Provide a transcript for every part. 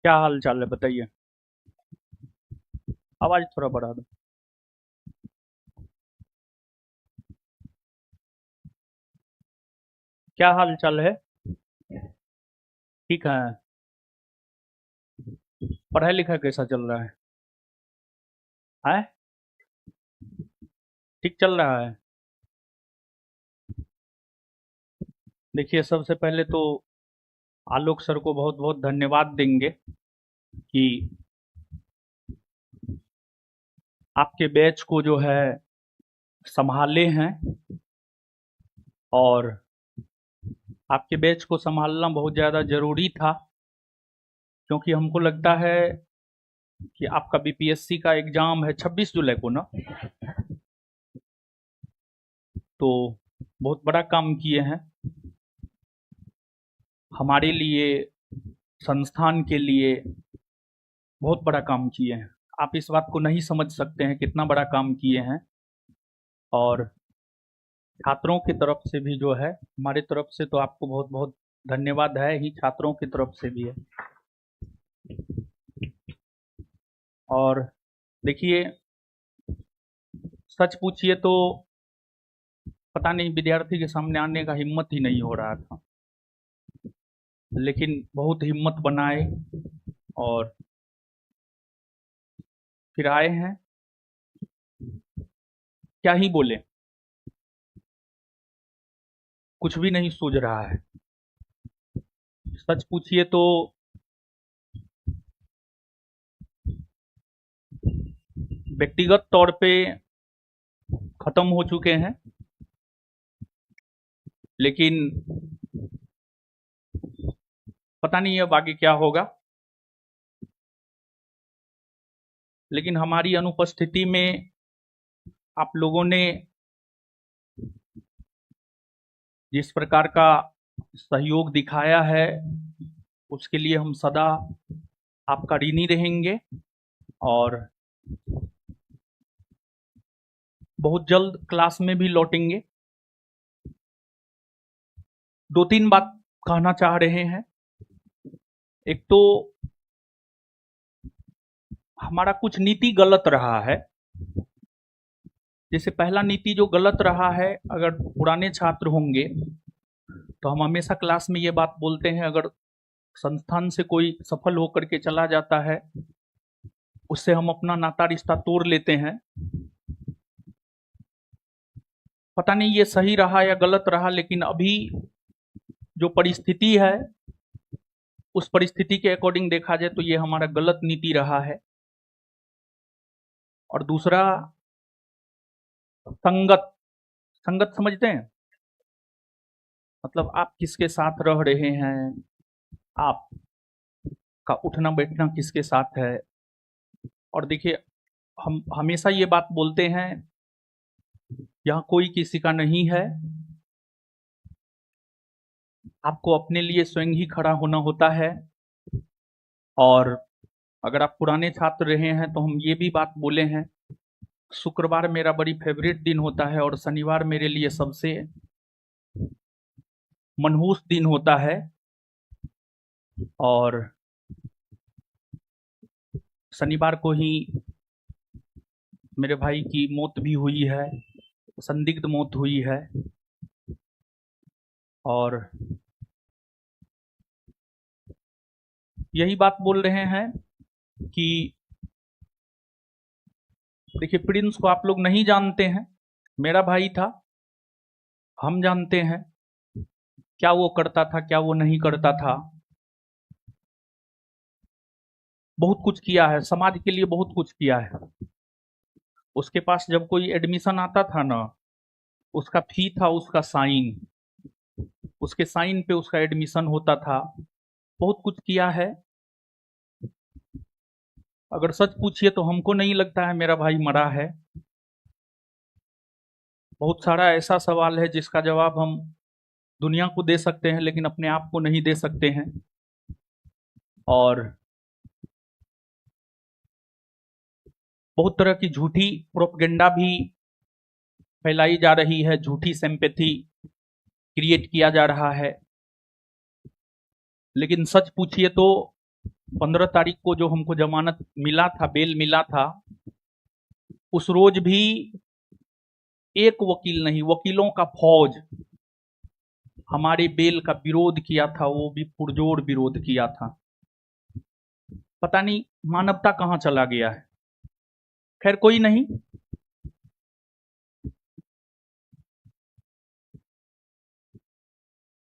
क्या हाल चाल है बताइए। आवाज थोड़ा बढ़ा दो। क्या हाल चाल है। ठीक है। पढ़ाई लिखाई कैसा चल रहा है। है। ठीक चल रहा है। देखिए, सबसे पहले तो आलोक सर को बहुत बहुत धन्यवाद देंगे कि आपके बैच को जो है संभाले हैं। और आपके बैच को संभालना बहुत ज़्यादा ज़रूरी था, क्योंकि हमको लगता है कि आपका बीपीएससी का एग्ज़ाम है 26 जुलाई को ना। तो बहुत बड़ा काम किए हैं हमारे लिए, संस्थान के लिए। बहुत बड़ा काम किए हैं। आप इस बात को नहीं समझ सकते हैं कितना बड़ा काम किए हैं। और छात्रों की तरफ से भी जो है, हमारी तरफ से तो आपको बहुत बहुत धन्यवाद है ही, छात्रों की तरफ से भी है। और देखिए, सच पूछिए तो पता नहीं विद्यार्थी के सामने आने का हिम्मत ही नहीं हो रहा था, लेकिन बहुत हिम्मत बनाए और फिर आए हैं। क्या ही बोले, कुछ भी नहीं सूझ रहा है। सच पूछिए तो व्यक्तिगत तौर पे खत्म हो चुके हैं, लेकिन पता नहीं अब आगे क्या होगा। लेकिन हमारी अनुपस्थिति में आप लोगों ने जिस प्रकार का सहयोग दिखाया है, उसके लिए हम सदा आपका ऋणी रहेंगे। और बहुत जल्द क्लास में भी लौटेंगे। दो तीन बात कहना चाह रहे हैं। एक तो हमारा कुछ नीति गलत रहा है। जैसे पहला नीति जो गलत रहा है, अगर पुराने छात्र होंगे तो हम हमेशा क्लास में ये बात बोलते हैं, अगर संस्थान से कोई सफल होकर के चला जाता है, उससे हम अपना नाता रिश्ता तोड़ लेते हैं। पता नहीं ये सही रहा या गलत रहा, लेकिन अभी जो परिस्थिति है, उस परिस्थिति के अकॉर्डिंग देखा जाए तो ये हमारा गलत नीति रहा है। और दूसरा, संगत। संगत समझते हैं? मतलब आप किसके साथ रह रहे हैं, आपका उठना बैठना किसके साथ है। और देखिए, हम हमेशा ये बात बोलते हैं, यहाँ कोई किसी का नहीं है। आपको अपने लिए स्वयं ही खड़ा होना होता है। और अगर आप पुराने छात्र रहे हैं तो हम ये भी बात बोले हैं, शुक्रवार मेरा बड़ी फेवरेट दिन होता है और शनिवार मेरे लिए सबसे मनहूस दिन होता है। और शनिवार को ही मेरे भाई की मौत भी हुई है, संदिग्ध मौत हुई है। और यही बात बोल रहे हैं कि देखिए, प्रिंस को आप लोग नहीं जानते हैं, मेरा भाई था। हम जानते हैं क्या वो करता था, क्या वो नहीं करता था। बहुत कुछ किया है, समाज के लिए बहुत कुछ किया है। उसके पास जब कोई एडमिशन आता था ना, उसका फी था उसका साइन, उसके साइन पे उसका एडमिशन होता था। बहुत कुछ किया है। अगर सच पूछिए तो हमको नहीं लगता है मेरा भाई मरा है। बहुत सारा ऐसा सवाल है जिसका जवाब हम दुनिया को दे सकते हैं, लेकिन अपने आप को नहीं दे सकते हैं। और बहुत तरह की झूठी प्रोपगेंडा भी फैलाई जा रही है, झूठी सिंपैथी क्रिएट किया जा रहा है। लेकिन सच पूछिए तो 15 तारीख को जो हमको जमानत मिला था, बेल मिला था, उस रोज भी एक वकील नहीं, वकीलों का फौज हमारे बेल का विरोध किया था, वो भी पुरजोर विरोध किया था। पता नहीं मानवता कहां चला गया है। खैर कोई नहीं,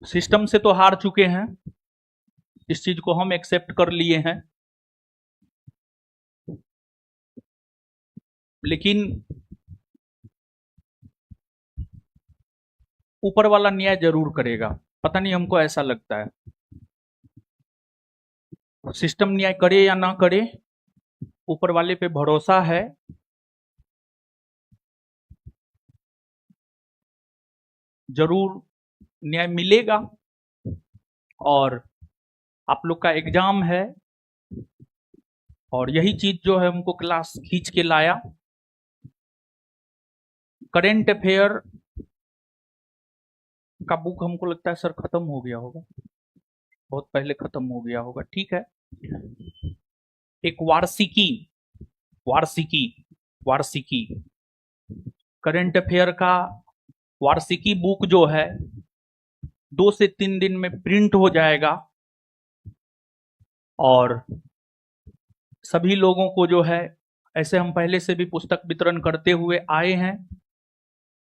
सिस्टम से तो हार चुके हैं, इस चीज को हम एक्सेप्ट कर लिए हैं, लेकिन ऊपर वाला न्याय जरूर करेगा। पता नहीं, हमको ऐसा लगता है। सिस्टम न्याय करे या ना करे, ऊपर वाले पे भरोसा है। जरूर न्याय मिलेगा। और आप लोग का एग्जाम है, और यही चीज जो है हमको क्लास खींच के लाया। करेंट अफेयर का बुक हमको लगता है सर खत्म हो गया होगा, बहुत पहले खत्म हो गया होगा। ठीक है, एक वार्षिकी वार्षिकी वार्षिकी करंट अफेयर का वार्षिकी बुक जो है 2 से 3 दिन में प्रिंट हो जाएगा, और सभी लोगों को जो है, ऐसे हम पहले से भी पुस्तक वितरण करते हुए आए हैं,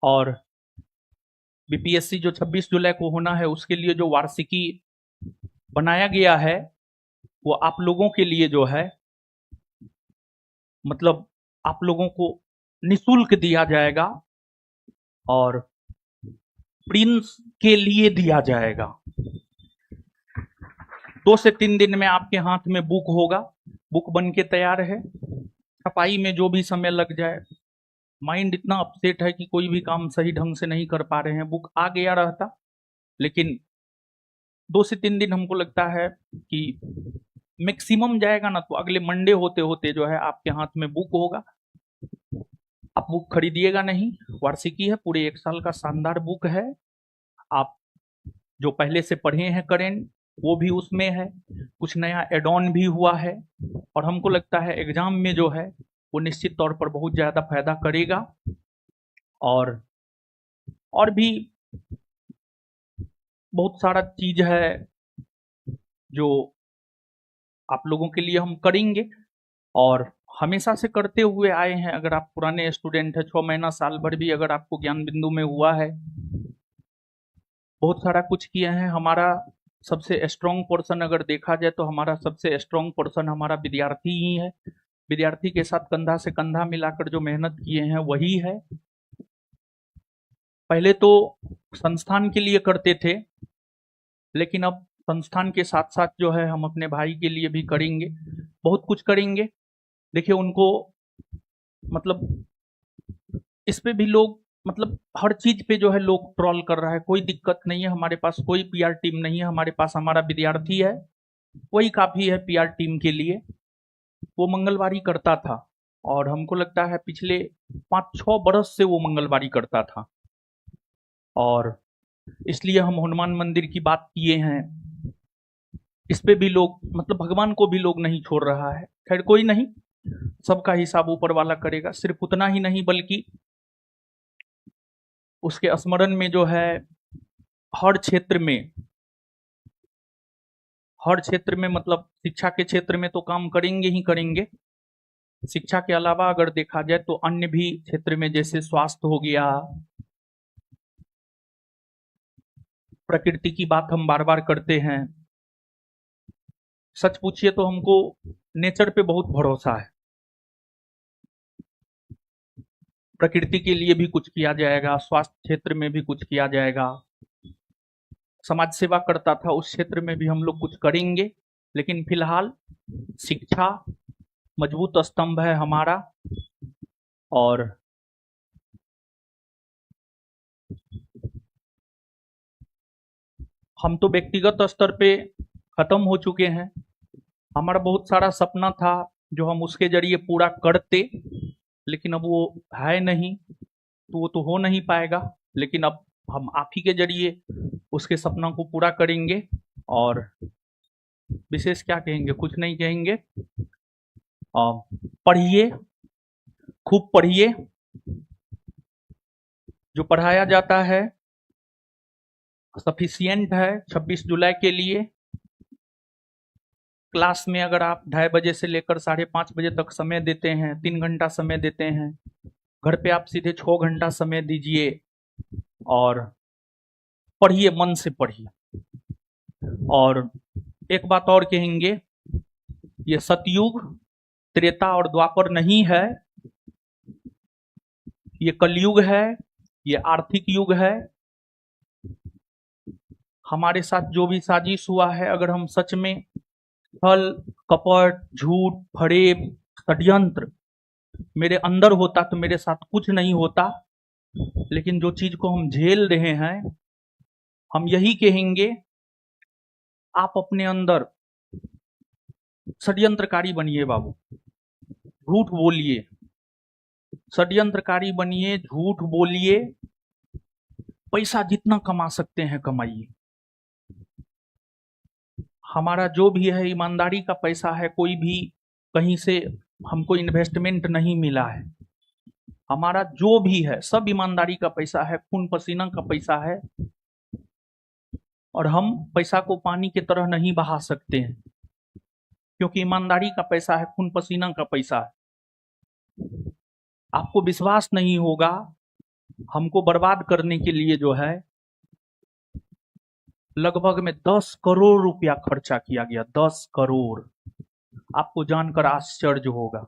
और बीपीएससी जो 26 जुलाई को होना है उसके लिए जो वार्षिकी बनाया गया है, वो आप लोगों के लिए जो है, मतलब आप लोगों को निशुल्क दिया जाएगा, और प्रिंस के लिए दिया जाएगा। 2 से 3 दिन में आपके हाथ में बुक होगा, बुक बन के तैयार है। छपाई में जो भी समय लग जाए, माइंड इतना अपसेट है कि कोई भी काम सही ढंग से नहीं कर पा रहे हैं। बुक आ गया रहता, लेकिन 2 से 3 दिन हमको लगता है कि मैक्सिमम जाएगा ना, तो अगले मंडे होते होते जो है आपके हाथ में बुक होगा। आप बुक खरीदिएगा नहीं, वार्षिकी है, पूरे 1 साल का शानदार बुक है। आप जो पहले से पढ़े हैं करेंट, वो भी उसमें है, कुछ नया एड ऑन भी हुआ है, और हमको लगता है एग्जाम में जो है वो निश्चित तौर पर बहुत ज़्यादा फायदा करेगा। और भी बहुत सारा चीज है जो आप लोगों के लिए हम करेंगे, और हमेशा से करते हुए आए हैं। अगर आप पुराने स्टूडेंट हैं, 6 महीना साल भर भी अगर आपको ज्ञान बिंदु में हुआ है, बहुत सारा कुछ किए हैं। हमारा सबसे स्ट्रॉन्ग पर्सन अगर देखा जाए, तो हमारा सबसे स्ट्रॉन्ग पर्सन हमारा विद्यार्थी ही है। विद्यार्थी के साथ कंधा से कंधा मिलाकर जो मेहनत किए हैं वही है। पहले तो संस्थान के लिए करते थे, लेकिन अब संस्थान के साथ साथ जो है हम अपने भाई के लिए भी करेंगे, बहुत कुछ करेंगे। देखिए उनको, मतलब इस पे भी लोग, मतलब हर चीज पे जो है लोग ट्रोल कर रहा है, कोई दिक्कत नहीं है। हमारे पास कोई पीआर टीम नहीं है, हमारे पास हमारा विद्यार्थी है, वही काफी है पीआर टीम के लिए। वो मंगलवारी करता था, और हमको लगता है पिछले 5-6 बरस से वो मंगलवारी करता था, और इसलिए हम हनुमान मंदिर की बात किए हैं। इस पे भी लोग, मतलब भगवान को भी लोग नहीं छोड़ रहा है। खैर कोई नहीं, सबका हिसाब ऊपर वाला करेगा। सिर्फ उतना ही नहीं, बल्कि उसके स्मरण में जो है हर क्षेत्र में, हर क्षेत्र में, मतलब शिक्षा के क्षेत्र में तो काम करेंगे ही करेंगे। शिक्षा के अलावा अगर देखा जाए तो अन्य भी क्षेत्र में, जैसे स्वास्थ्य हो गया, प्रकृति की बात हम बार बार करते हैं। सच पूछिए तो हमको नेचर पे बहुत भरोसा है। प्रकृति के लिए भी कुछ किया जाएगा, स्वास्थ्य क्षेत्र में भी कुछ किया जाएगा, समाज सेवा करता था उस क्षेत्र में भी हम लोग कुछ करेंगे। लेकिन फिलहाल शिक्षा मजबूत स्तंभ है हमारा, और हम तो व्यक्तिगत स्तर पे खत्म हो चुके हैं। हमारा बहुत सारा सपना था जो हम उसके जरिए पूरा करते, लेकिन अब वो है नहीं, तो वो तो हो नहीं पाएगा। लेकिन अब हम आप ही के जरिए उसके सपना को पूरा करेंगे, और विशेष क्या कहेंगे, कुछ नहीं कहेंगे। पढ़िए, खूब पढ़िए। जो पढ़ाया जाता है सफिशिएंट है 26 जुलाई के लिए। क्लास में अगर आप 2:30 बजे से लेकर 5:30 बजे तक समय देते हैं, 3 घंटा समय देते हैं, घर पे आप सीधे 6 घंटा समय दीजिए और पढ़िए, मन से पढ़िए। और एक बात और कहेंगे, ये सतयुग, त्रेता और द्वापर नहीं है, ये कलयुग है, ये आर्थिक युग है। हमारे साथ जो भी साजिश हुआ है, अगर हम सच में छल, कपट, झूठ, फरेब, षड्यंत्र मेरे अंदर होता तो मेरे साथ कुछ नहीं होता। लेकिन जो चीज को हम झेल रहे हैं, हम यही कहेंगे, आप अपने अंदर षड्यंत्रकारी बनिए बाबू, झूठ बोलिए, षड्यंत्रकारी बनिए, झूठ बोलिए, पैसा जितना कमा सकते हैं कमाइए। हमारा जो भी है ईमानदारी का पैसा है, कोई भी कहीं से हमको इन्वेस्टमेंट नहीं मिला है। हमारा जो भी है सब ईमानदारी का पैसा है, खून पसीना का पैसा है। और हम पैसा को पानी की तरह नहीं बहा सकते हैं, क्योंकि ईमानदारी का पैसा है, खून पसीना का पैसा है। आपको विश्वास नहीं होगा, हमको बर्बाद करने के लिए जो है लगभग में 10 करोड़ रुपया खर्चा किया गया। 10 करोड़, आपको जानकर आश्चर्य होगा।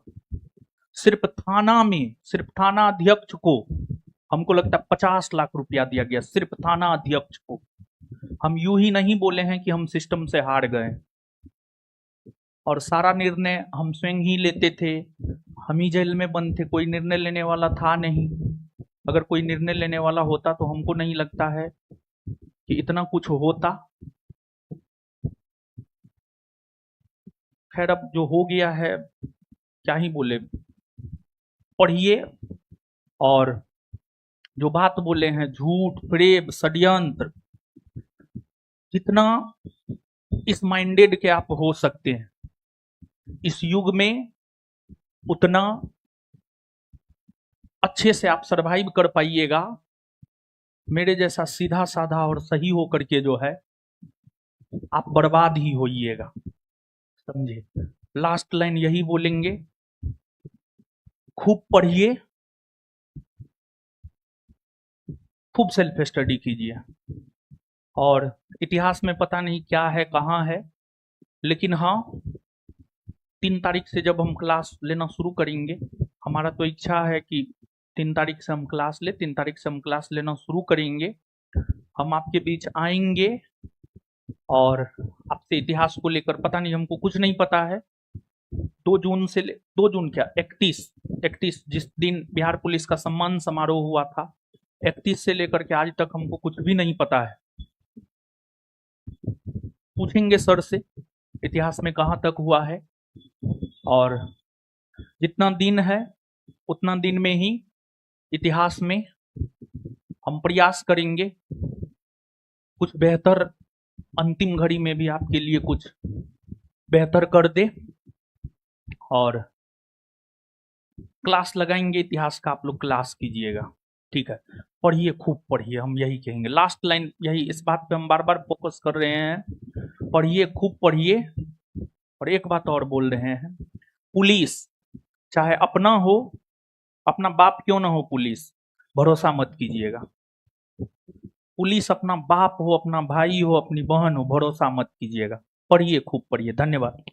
सिर्फ थाना में, सिर्फ थाना अध्यक्ष को हमको लगता है 50 लाख रुपया दिया गया, सिर्फ थाना अध्यक्ष को। हम यूं ही नहीं बोले हैं कि हम सिस्टम से हार गए, और सारा निर्णय हम स्वयं ही लेते थे, हम ही जेल में बंद थे, कोई निर्णय लेने वाला था नहीं। अगर कोई निर्णय लेने वाला होता तो हमको नहीं लगता है कि इतना कुछ होता। खैर, अब जो हो गया है क्या ही बोले। पढ़िए, और जो बात बोले हैं झूठ, फरेब, षड्यंत्र, जितना इस माइंडेड के आप हो सकते हैं इस युग में, उतना अच्छे से आप सरवाइव कर पाइएगा। मेरे जैसा सीधा साधा और सही होकर के जो है आप बर्बाद ही होइएगा, समझे। लास्ट लाइन यही बोलेंगे, खूब पढ़िए, खूब सेल्फ स्टडी कीजिए। और इतिहास में पता नहीं क्या है, कहाँ है, लेकिन हाँ 3 तारीख से जब हम क्लास लेना शुरू करेंगे, हमारा तो इच्छा है कि 3 तारीख से हम क्लास ले, 3 तारीख से हम क्लास लेना शुरू करेंगे। हम आपके बीच आएंगे और आपसे इतिहास को लेकर, पता नहीं, हमको कुछ नहीं पता है। 2 जून से 2 जून क्या 31 जिस दिन बिहार पुलिस का सम्मान समारोह हुआ था, 31 से लेकर के आज तक हमको कुछ भी नहीं पता है। पूछेंगे सर से इतिहास में कहाँ तक हुआ है, और जितना दिन है उतना दिन में ही इतिहास में हम प्रयास करेंगे कुछ बेहतर, अंतिम घड़ी में भी आपके लिए कुछ बेहतर कर दे। और क्लास लगाएंगे इतिहास का, आप लोग क्लास कीजिएगा, ठीक है। पढ़िए, खूब पढ़िए, हम यही कहेंगे। लास्ट लाइन यही, इस बात पे हम बार बार फोकस कर रहे हैं, पढ़िए, खूब पढ़िए। और एक बात और बोल रहे हैं, पुलिस चाहे अपना हो, अपना बाप क्यों ना हो, पुलिस भरोसा मत कीजिएगा। पुलिस अपना बाप हो, अपना भाई हो, अपनी बहन हो, भरोसा मत कीजिएगा। पढ़िए, खूब पढ़िए। धन्यवाद।